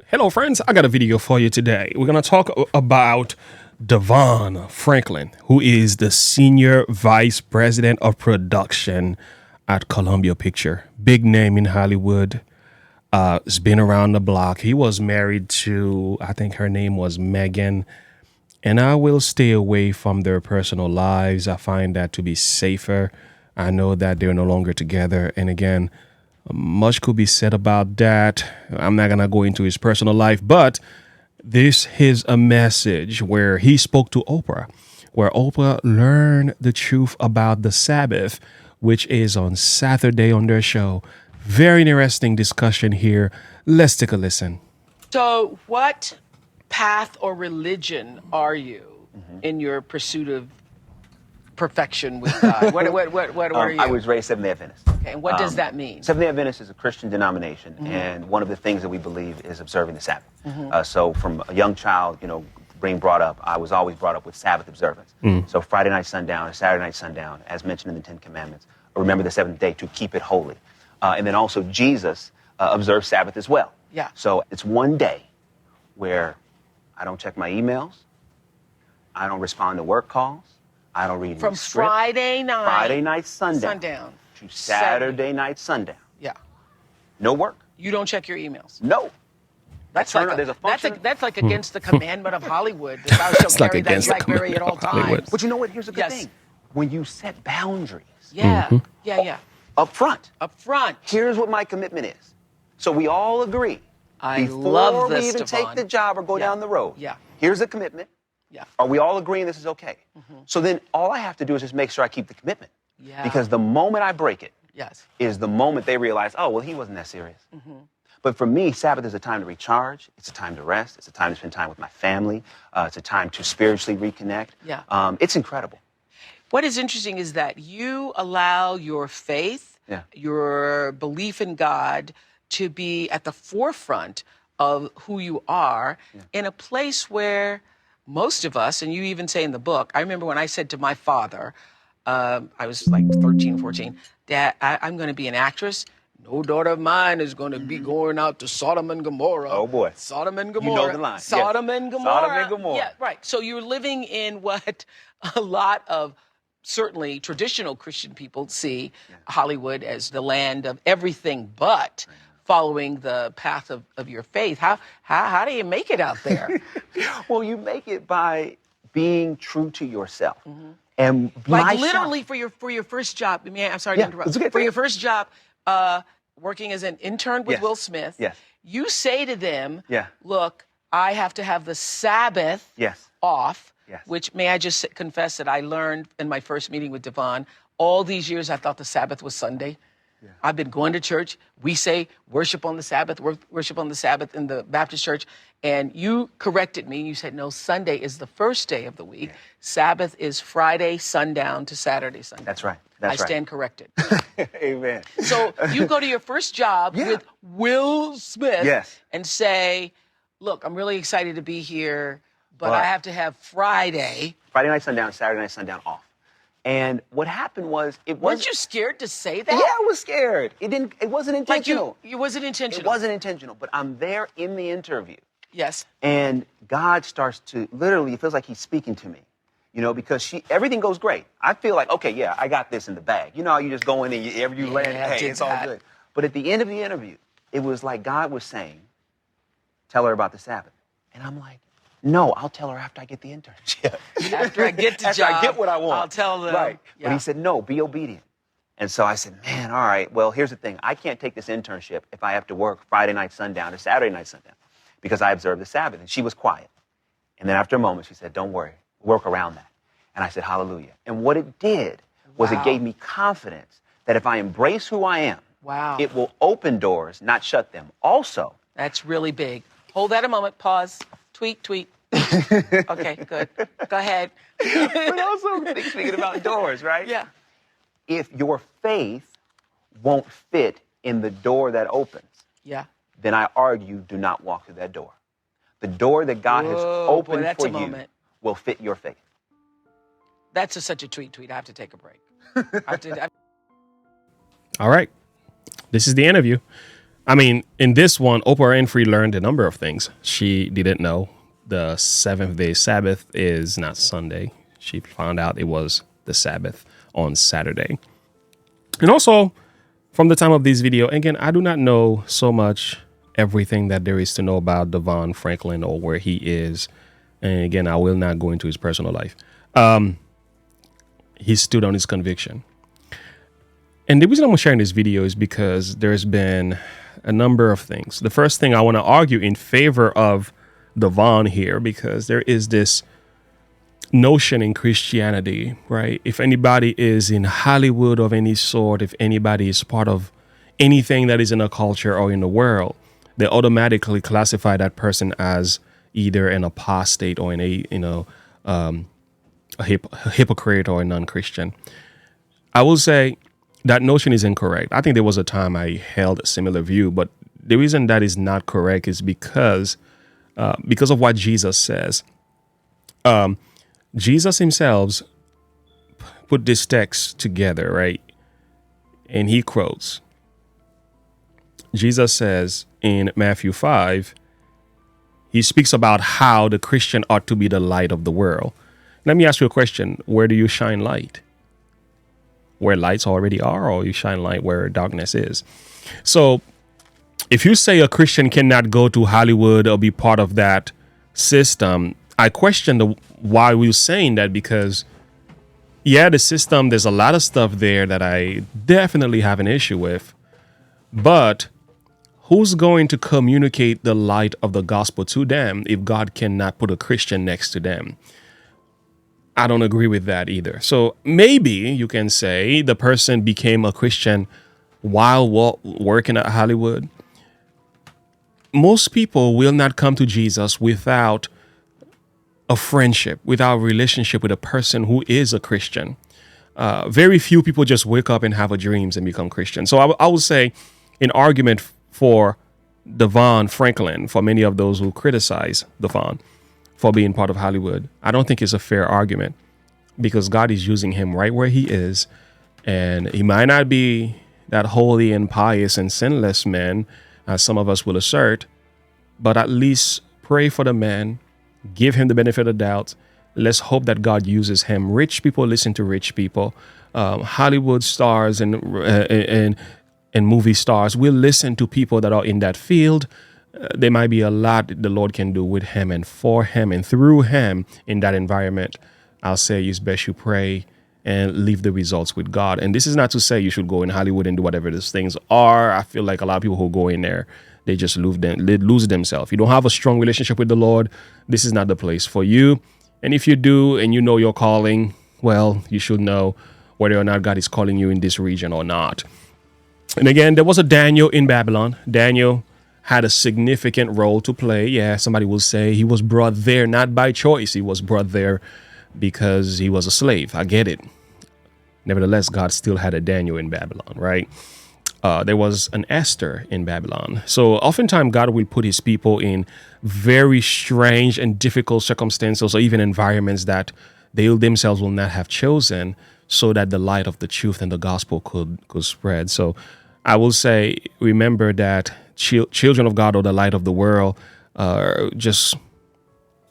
Hello, friends. I got a video for you today. We're going to talk about DeVon Franklin, who is the Senior Vice President of Production at Columbia Picture. Big name in Hollywood. Has been around the block. He was married to, I think her name was Megan. And I will stay away from their personal lives. I find that to be safer. I know that they're no longer together. And again, much could be said about that. I'm not going to go into his personal life, but this is a message where he spoke to Oprah, where Oprah learned the truth about the Sabbath, which is on Saturday on their show. Very interesting discussion here. Let's take a listen. So what path or religion are you in your pursuit of perfection with God? What are you? I was raised Seventh-day Adventist. Okay, and what does that mean? Seventh-day Adventist is a Christian denomination, and one of the things that we believe is observing the Sabbath. So from a young child, being brought up, I was always brought up with Sabbath observance. So Friday night sundown and Saturday night sundown, as mentioned in the Ten Commandments, remember the seventh day to keep it holy. And then also Jesus observed Sabbath as well. Yeah. So it's one day where I don't check my emails, I don't respond to work calls, I don't read From any script. Friday night sundown to Saturday night sundown. Yeah. No work. You don't check your emails. No. That's There's a function. that's like against the commandment of Hollywood. That thou shalt like carry that against the BlackBerry at all commandment of Hollywood. times. But you know what? Here's a good Yes. thing. When you set boundaries Yeah. Yeah. up front, Up front. here's what my commitment is. So we all agree. I before love this, we even take DeVon. the job or go Yeah. down the road, Yeah. here's the commitment. Yeah. Are we all agreeing this is okay? So then all I have to do is just make sure I keep the commitment. Yeah. Because the moment I break it Yes. is the moment they realize, oh, well, he wasn't that serious. But for me, Sabbath is a time to recharge. It's a time to rest. It's a time to spend time with my family. It's a time to spiritually reconnect. Yeah. It's incredible. What is interesting is that you allow your faith, Yeah. your belief in God to be at the forefront of who you are in a place where most of us, and you even say in the book, I remember when I said to my father, I was like 13, 14, Dad, I'm going to be an actress. No daughter of mine is going to be going out to Sodom and Gomorrah. Oh, boy. Sodom and You Gomorrah. know the line. Sodom Yes. and Gomorrah. Sodom and Gomorrah. Yeah, right. So you're living in what a lot of certainly traditional Christian people see Hollywood as the land of everything but following the path of your faith. How do you make it out there? Well, you make it by being true to yourself. And Like literally for your first job. I mean, I'm sorry to interrupt. it's okay. For your first job, working as an intern with Yes. Will Smith, Yes. you say to them, Yeah. look, I have to have the Sabbath Yes. off, Yes. which may I just confess that I learned in my first meeting with DeVon. All these years I thought the Sabbath was Sunday. I've been going to church. We say worship on the Sabbath, worship on the Sabbath in the Baptist church. And you corrected me. You said, no, Sunday is the first day of the week. Sabbath is Friday sundown to Saturday sundown. That's right. I stand corrected. Amen. So you go to your first job Yeah. with Will Smith Yes. and say, look, I'm really excited to be here, but But- I have to have Friday. Friday night sundown, Saturday night sundown off. And what happened was Weren't you scared to say that? Yeah, I was scared. It wasn't Like intentional. it wasn't intentional. It wasn't intentional, but I'm there in the interview. Yes. And God starts to literally, it feels like he's speaking to me, because everything goes great. I feel like, okay, yeah, I got this in the bag. You know how you just go in and you land, I hey, did it's all that. good. But at the end of the interview, it was like God was saying, tell her about the Sabbath. And I'm like, no, I'll tell her after I get the internship. After I get the After job, I get what I want. I'll tell them. Right. Yeah. But he said, no, be obedient. And so I said, man, all right, well, here's the thing. I can't take this internship if I have to work Friday night sundown or Saturday night sundown because I observe the Sabbath. And she was quiet. And then after a moment, she said, don't worry, work around that. And I said, hallelujah. And what it did was Wow. it gave me confidence that if I embrace who I am, Wow. it will open doors, not shut them. Also, That's really big. Hold that a moment. Pause. Tweet. Okay, good. Go ahead. but also thinking about doors, right? Yeah. If your faith won't fit in the door that opens, Yeah. then I argue do not walk through that door. The door that God has Whoa, opened boy, that's for a you moment. will fit your faith. That's such a tweet. I have to take a break. All right. This is the interview. I mean, in this one, Oprah Winfrey learned a number of things. She didn't know the seventh day Sabbath is not Sunday. She found out it was the Sabbath on Saturday. And also, from the time of this video, again, I do not know so much everything that there is to know about DeVon Franklin or where he is. And again, I will not go into his personal life. He stood on his conviction. And the reason I'm sharing this video is because there's been a number of things. The first thing I want to argue in favor of DeVon here, because there is this notion in Christianity, right? If anybody is in Hollywood of any sort, if anybody is part of anything that is in a culture or in the world, they automatically classify that person as either an apostate or a hypocrite or a non-Christian. I will say that notion is incorrect. I think there was a time I held a similar view, but the reason that is not correct is because of what Jesus says. Jesus himself put this text together, right? And he quotes. Jesus says in Matthew 5, he speaks about how the Christian ought to be the light of the world. Let me ask you a question. Where do you shine light? Where lights already are, or you shine light where darkness is? So if you say a Christian cannot go to Hollywood or be part of that system, I question why we're saying that, because yeah, the system, there's a lot of stuff there that I definitely have an issue with, but who's going to communicate the light of the gospel to them if God cannot put a Christian next to them? I don't agree with that either. So maybe you can say the person became a Christian while working at Hollywood. Most people will not come to Jesus without a friendship, without a relationship with a person who is a Christian. Very few people just wake up and have a dreams and become Christian. So I would say an argument for DeVon Franklin, for many of those who criticize DeVon for being part of Hollywood, I don't think it's a fair argument, because God is using him right where he is. And he might not be that holy and pious and sinless man, as some of us will assert, but at least pray for the man, give him the benefit of the doubt. Let's hope that God uses him. Rich people listen to rich people. Hollywood stars and movie stars will listen to people that are in that field. There might be a lot the Lord can do with him and for him and through him in that environment. I'll say it's best you pray and leave the results with God. And this is not to say you should go in Hollywood and do whatever these things are. I feel like a lot of people who go in there, they just lose themselves. You don't have a strong relationship with the Lord, this is not the place for you. And if you do and you know your calling, well, you should know whether or not God is calling you in this region or not. And again, there was a Daniel in Babylon. Daniel had a significant role to play. Yeah, somebody will say he was brought there not by choice. He was brought there because he was a slave. I get it. Nevertheless, God still had a Daniel in Babylon, right? There was an Esther in Babylon. So oftentimes God will put his people in very strange and difficult circumstances, or even environments that they themselves will not have chosen, so that the light of the truth and the gospel could spread. So I will say, remember that children of God are the light of the world. Just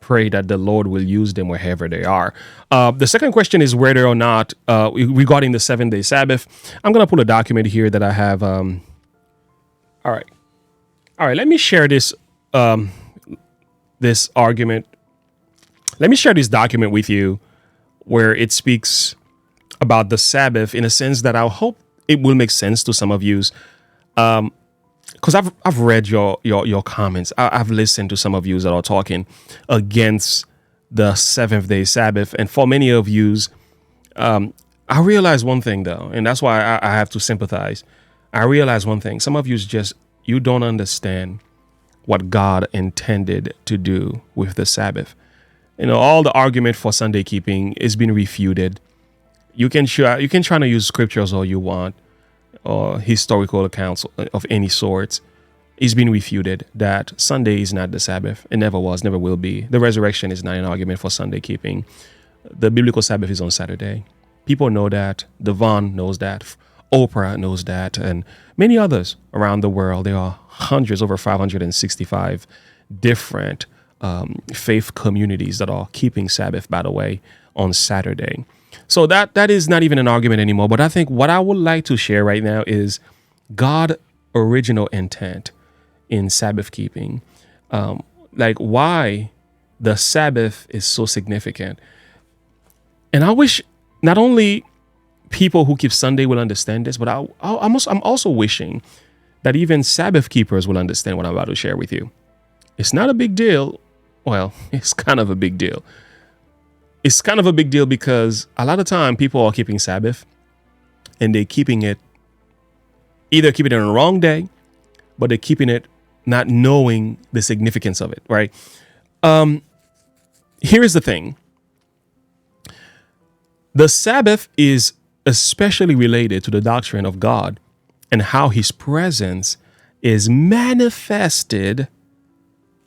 pray that the Lord will use them wherever they are. The second question is whether or not, regarding the 7-day Sabbath, I'm going to pull a document here that I have. All right. Let me share this argument. Let me share this document with you where it speaks about the Sabbath in a sense that I hope it will make sense to some of you. Because I've read your comments. I've listened to some of you that are talking against the 7th day Sabbath. And for many of you, I realize one thing, though, and that's why I have to sympathize. I realize one thing. Some of you don't understand what God intended to do with the Sabbath. You know, all the argument for Sunday keeping is being refuted. You can try to use scriptures all you want, or historical accounts of any sorts. It's been refuted that Sunday is not the Sabbath. It never was, never will be. The resurrection is not an argument for Sunday keeping. The biblical Sabbath is on Saturday. People know that. DeVon knows that. Oprah knows that. And many others around the world. There are hundreds, over 565 different faith communities that are keeping Sabbath, by the way, on Saturday. So that is not even an argument anymore. But I think what I would like to share right now is God's original intent in Sabbath keeping, like why the Sabbath is so significant. And I wish not only people who keep Sunday will understand this, but I'm also wishing that even Sabbath keepers will understand what I'm about to share with you. It's not a big deal. Well, it's kind of a big deal. It's kind of a big deal because a lot of time people are keeping Sabbath and they're keeping it, either keeping it on the wrong day, but they're keeping it not knowing the significance of it, right? Here's the thing. The Sabbath is especially related to the doctrine of God and how his presence is manifested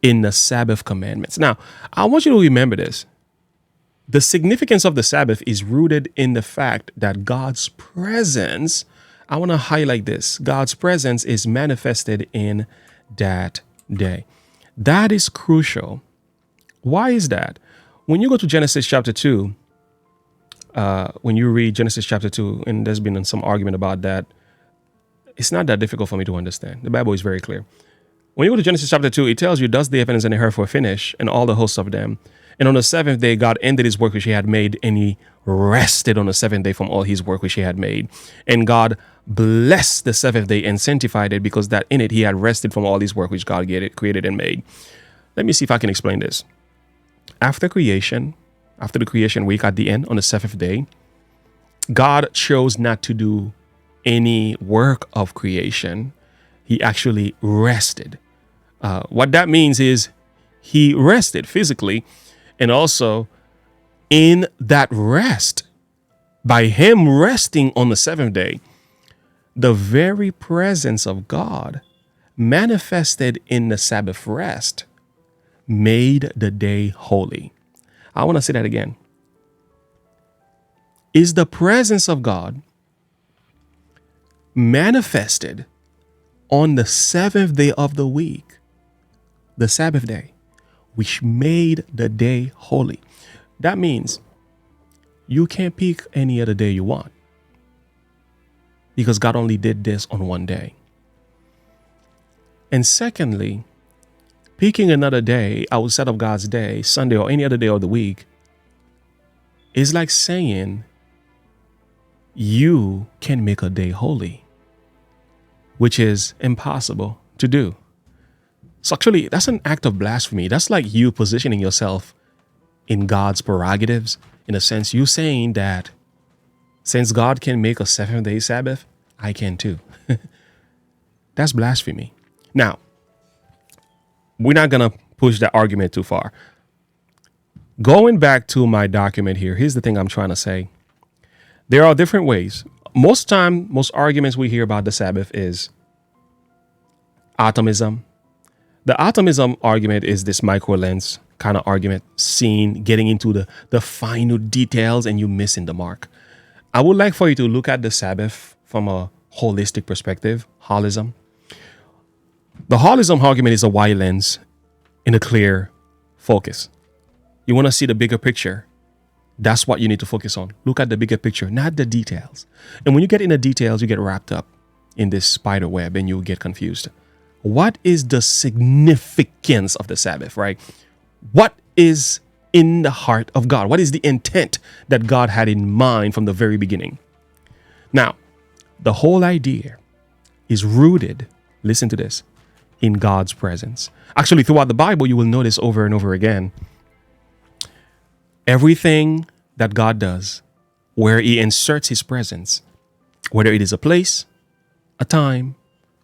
in the Sabbath commandments. Now, I want you to remember this. The significance of the Sabbath is rooted in the fact that God's presence, I want to highlight this, God's presence is manifested in that day. That is crucial. Why is that? When you go to Genesis chapter 2, when you read Genesis chapter 2, and there's been some argument about that, it's not that difficult for me to understand. The Bible is very clear. When you go to Genesis chapter 2, it tells you, thus the heavens and the earth were finished, and all the hosts of them. And on the seventh day, God ended his work which he had made, and he rested on the seventh day from all his work which he had made. And God blessed the seventh day and sanctified it, because that in it he had rested from all his work which God created and made. Let me see if I can explain this. After creation, after the creation week at the end, on the seventh day, God chose not to do any work of creation. He actually rested. What that means is he rested physically, and also in that rest, by him resting on the seventh day, the very presence of God manifested in the Sabbath rest made the day holy. I want to say that again. Is the presence of God manifested on the seventh day of the week, the Sabbath day, which made the day holy? That means you can't pick any other day you want, because God only did this on one day. And secondly, picking another day outside of God's day, Sunday or any other day of the week, is like saying you can make a day holy, which is impossible to do. So actually, that's an act of blasphemy. That's like you positioning yourself in God's prerogatives. In a sense, you saying that since God can make a 7-day Sabbath, I can too. That's blasphemy. Now, we're not going to push that argument too far. Going back to my document here, here's the thing I'm trying to say. There are different ways. Most arguments we hear about the Sabbath is atomism. The atomism argument is this micro lens kind of argument, getting into the final details and you missing the mark. I would like for you to look at the Sabbath from a holistic perspective, holism. The holism argument is a wide lens in a clear focus. You want to see the bigger picture. That's what you need to focus on. Look at the bigger picture, not the details. And when you get in the details, you get wrapped up in this spider web and you get confused. What is the significance of the Sabbath, right? What is in the heart of God? What is the intent that God had in mind from the very beginning? Now, the whole idea is rooted, listen to this, in God's presence. Actually, throughout the Bible, you will notice over and over again, everything that God does, where he inserts his presence, whether it is a place, a time,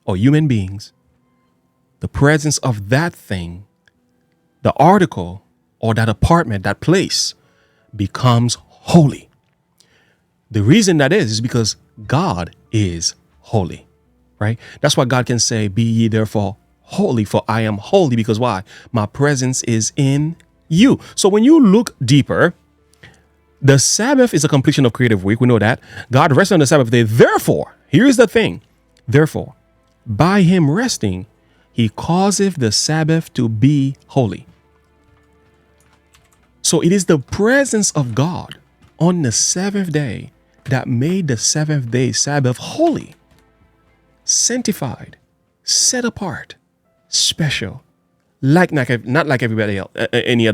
or human beings, the presence of that thing, the article, or that apartment, that place, becomes holy. The reason that is because God is holy, right? That's why God can say, be ye therefore holy, for I am holy. Because why? My presence is in you. So when you look deeper, the Sabbath is a completion of creative week. We know that. God rested on the Sabbath day. Therefore, here's the thing. Therefore, by him resting, He causeth the Sabbath to be holy. So it is the presence of God on the seventh day that made the seventh day Sabbath holy, sanctified, set apart, special, not like everybody else, any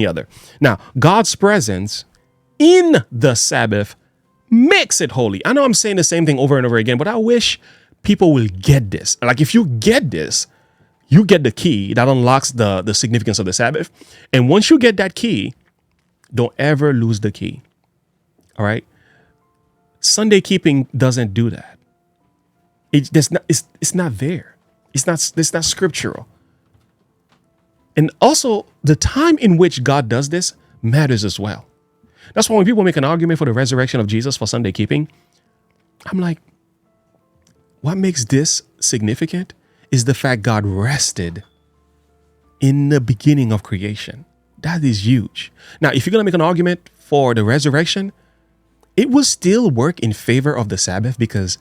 other. Now, God's presence in the Sabbath makes it holy. I know I'm saying the same thing over and over again, but I wish people will get this. Like, if you get this, you get the key that unlocks the significance of the Sabbath. And once you get that key, don't ever lose the key. All right? Sunday keeping doesn't do that. It's not there. It's not scriptural. And also, the time in which God does this matters as well. That's why when people make an argument for the resurrection of Jesus for Sunday keeping, I'm like, what makes this significant is the fact God rested in the beginning of creation. That is huge. Now, if you're going to make an argument for the resurrection, it will still work in favor of the Sabbath because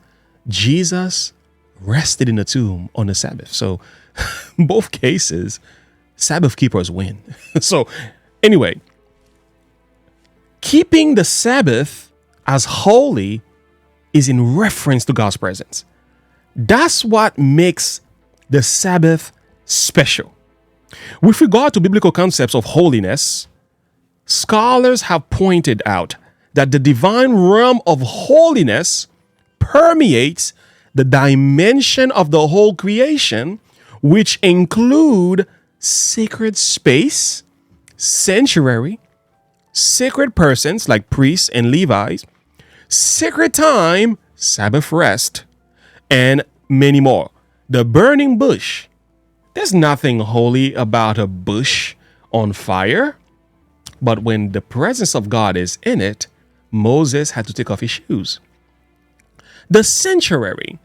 Jesus rested in the tomb on the Sabbath. So both cases, Sabbath keepers win. So anyway, keeping the Sabbath as holy is in reference to God's presence. That's what makes the Sabbath special. With regard to biblical concepts of holiness, scholars have pointed out that the divine realm of holiness permeates the dimension of the whole creation, which include sacred space, sanctuary, sacred persons like priests and Levites, sacred time, Sabbath rest, and many more. The burning bush. There's nothing holy about a bush on fire, but when the presence of God is in it, Moses had to take off his shoes. The sanctuary,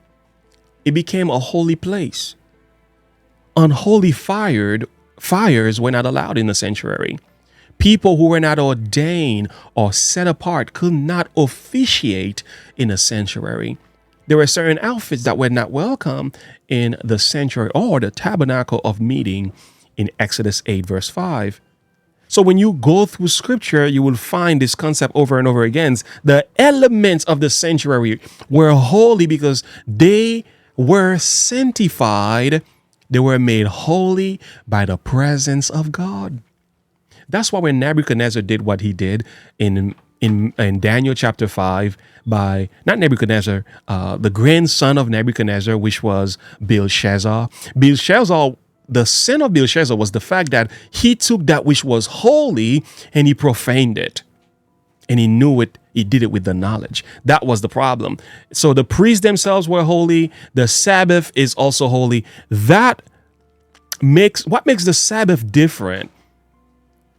it became a holy place. Unholy fires were not allowed in the sanctuary. People who were not ordained or set apart could not officiate in a sanctuary. There were certain outfits that were not welcome in the sanctuary or the tabernacle of meeting in Exodus 8, verse 5. So when you go through scripture, you will find this concept over and over again. The elements of the sanctuary were holy because they were sanctified. They were made holy by the presence of God. That's why when Nebuchadnezzar did what he did in Daniel chapter 5 by, not Nebuchadnezzar, the grandson of Nebuchadnezzar, which was Belshazzar. The sin of Belshazzar was the fact that he took that which was holy and he profaned it. And he knew it. He did it with the knowledge. That was the problem. So the priests themselves were holy. The Sabbath is also holy. What makes the Sabbath different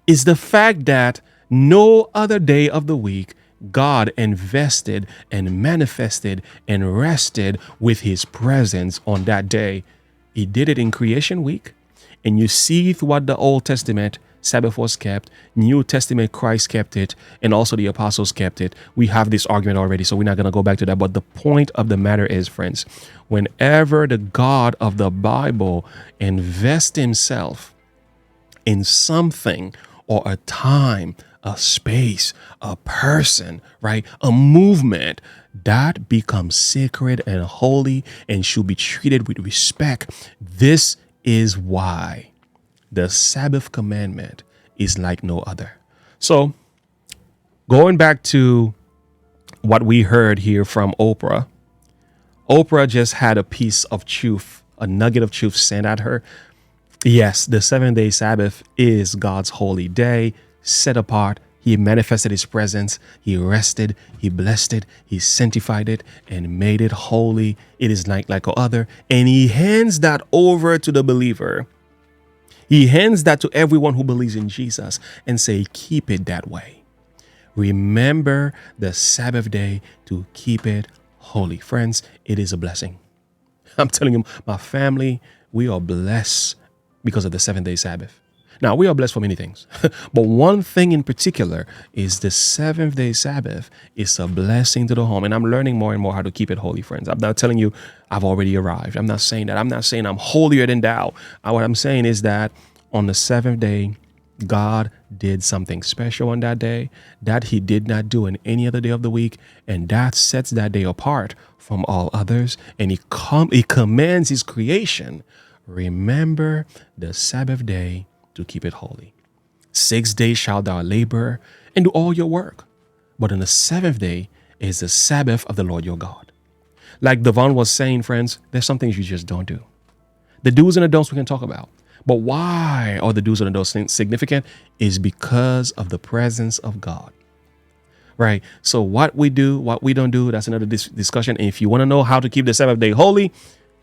is the fact that no other day of the week God invested and manifested and rested with his presence on that day. He did it in creation week. And you see throughout the Old Testament, Sabbath was kept. New Testament, Christ kept it. And also the apostles kept it. We have this argument already, so we're not going to go back to that. But the point of the matter is, friends, whenever the God of the Bible invests himself in something or a time, a space, a person, right? A movement that becomes sacred and holy and should be treated with respect. This is why the Sabbath commandment is like no other. So going back to what we heard here from Oprah, Oprah just had a piece of truth, a nugget of truth sent at her. Yes, the 7-day Sabbath is God's holy day, set apart. He manifested his presence. He rested. He blessed it. He sanctified it and made it holy. It is like no other. And he hands that over to the believer. He hands that to everyone who believes in Jesus and say, keep it that way. Remember the Sabbath day to keep it holy. Friends, it is a blessing. I'm telling you, my family, we are blessed because of the 7-day Sabbath. Now, we are blessed for many things, but one thing in particular is the seventh day Sabbath is a blessing to the home. And I'm learning more and more how to keep it holy, friends. I'm not telling you I've already arrived. I'm not saying that. I'm not saying I'm holier than thou. What I'm saying is that on the seventh day, God did something special on that day that he did not do in any other day of the week. And that sets that day apart from all others. And he commands his creation, remember the Sabbath day to keep it holy. 6 days shalt thou labor and do all your work. But on the seventh day is the Sabbath of the Lord your God. Like DeVon was saying, friends, there's some things you just don't do. The do's and the don'ts we can talk about. But why are the do's and the don'ts significant? Is because of the presence of God. Right? So what we do, what we don't do, that's another discussion. And if you want to know how to keep the Sabbath day holy,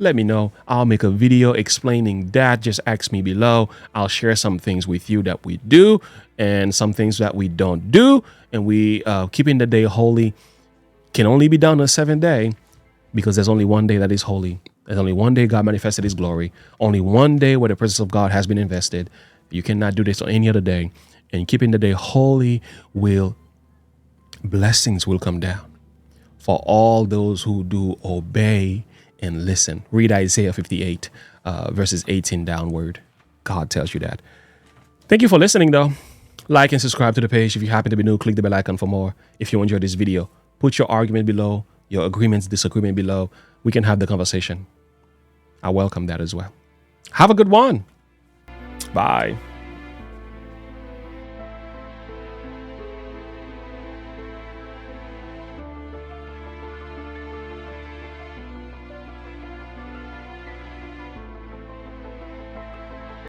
let me know. I'll make a video explaining that. Just ask me below. I'll share some things with you that we do and some things that we don't do. And we keeping the day holy can only be done on the seventh day because there's only one day that is holy. There's only one day God manifested his glory. Only one day where the presence of God has been invested. You cannot do this on any other day. And keeping the day holy blessings will come down for all those who do obey and listen. Read Isaiah 58, verses 18 downward. God tells you that. Thank you for listening, though. Like and subscribe to the page. If you happen to be new, click the bell icon for more. If you enjoyed this video, put your argument below, your agreements, disagreement below. We can have the conversation. I welcome that as well. Have a good one. Bye.